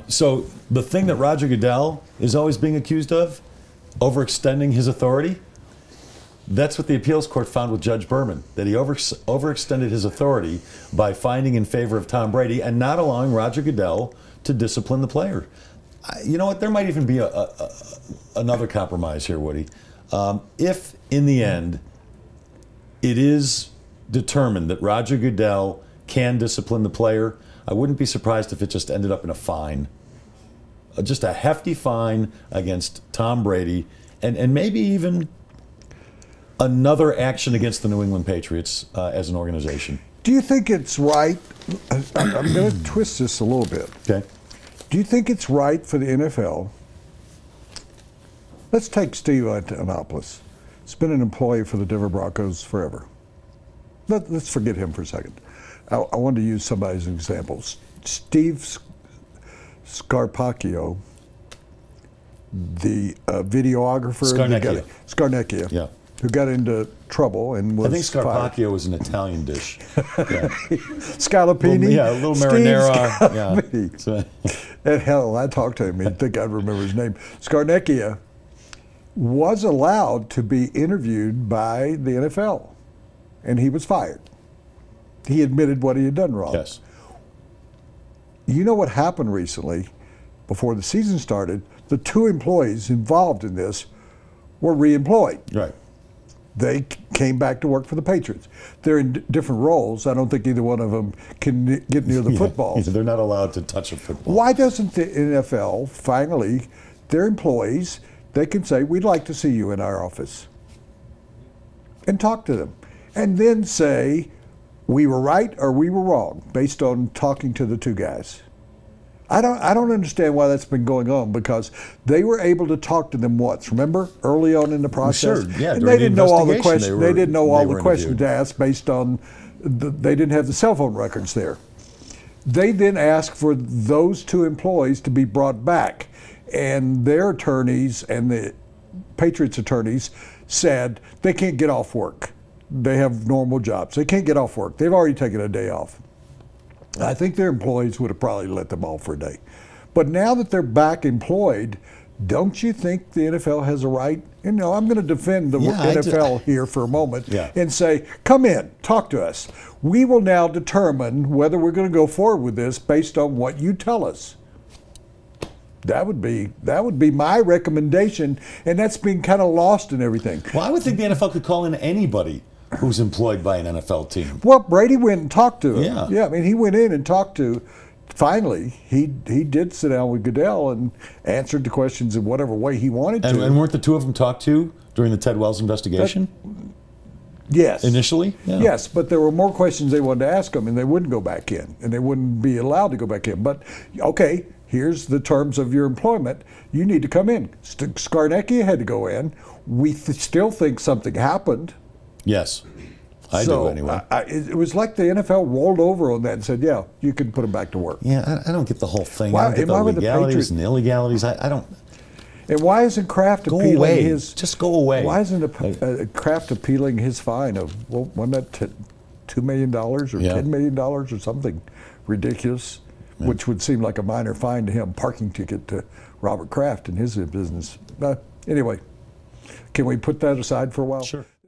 So the thing that Roger Goodell is always being accused of, overextending his authority, that's what the appeals court found with Judge Berman, that he overextended his authority by finding in favor of Tom Brady and not allowing Roger Goodell to discipline the player. You know what? There might even be another compromise here, Woody. If, in the end, it is determined that Roger Goodell can discipline the player, I wouldn't be surprised if it just ended up in a fine. Just a hefty fine against Tom Brady, and maybe even another action against the New England Patriots as an organization. Do you think it's right? I'm going to twist this a little bit. Okay. Do you think it's right for the NFL? Let's take Steve Antonopoulos. He's been an employee for the Denver Broncos forever. Let's forget him for a second. I wanted to use somebody as an example. Steve Scarpacchio, the videographer, Scarnecchia. Yeah, who got into trouble and was I think Scarpacchio was an Italian dish. Yeah. Scallopini? Yeah, a little marinara. Yeah. And hell, I talked to him, he'd think I'd remember his name. Scarnecchia was allowed to be interviewed by the NFL, and he was fired. He admitted what he had done wrong. Yes. You know what happened recently, before the season started? The two employees involved in this were reemployed. Right. They came back to work for the Patriots. They're in different roles. I don't think either one of them can get near the football. They're not allowed to touch a football. Why doesn't the NFL finally, their employees, they can say, we'd like to see you in our office, and talk to them, and then say, we were right or we were wrong based on talking to the two guys. I don't understand why that's been going on, because they were able to talk to them once. Remember, early on in the process, sure, yeah, and they didn't know all the questions. They didn't know all the questions interviewed. to ask based on they didn't have the cell phone records there. They then asked for those two employees to be brought back, and their attorneys and the Patriots attorneys said they can't get off work. They have normal jobs. They can't get off work. They've already taken a day off. I think their employees would have probably let them off for a day. But now that they're back employed, don't you think the NFL has a right? You know, I'm going to defend the NFL here for a moment and say, come in, talk to us. We will now determine whether we're going to go forward with this based on what you tell us. That would be my recommendation, and that's being kind of lost in everything. Well, I would think the NFL could call in anybody who's employed by an NFL team. Well, Brady went and talked to him. Yeah. I mean, he went in and talked to, finally, he did sit down with Goodell and answered the questions in whatever way he wanted to. And weren't the two of them talked to during the Ted Wells investigation? Yes. Initially? Yeah. Yes, but there were more questions they wanted to ask him, and they wouldn't go back in, and they wouldn't be allowed to go back in. But, okay, here's the terms of your employment. You need to come in. Scarnecchia had to go in. We still think something happened. Yes, I do anyway. It was like the NFL rolled over on that and said, yeah, you can put them back to work. Yeah, I don't get the whole thing. Why, I don't get the legalities and illegalities. I don't. And why isn't Kraft appealing his... Just go away. Why isn't Kraft appealing his fine of, well, wasn't that $2 million or $10 million or something ridiculous, which would seem like a minor fine to him, parking ticket to Robert Kraft and his business. Anyway, can we put that aside for a while? Sure.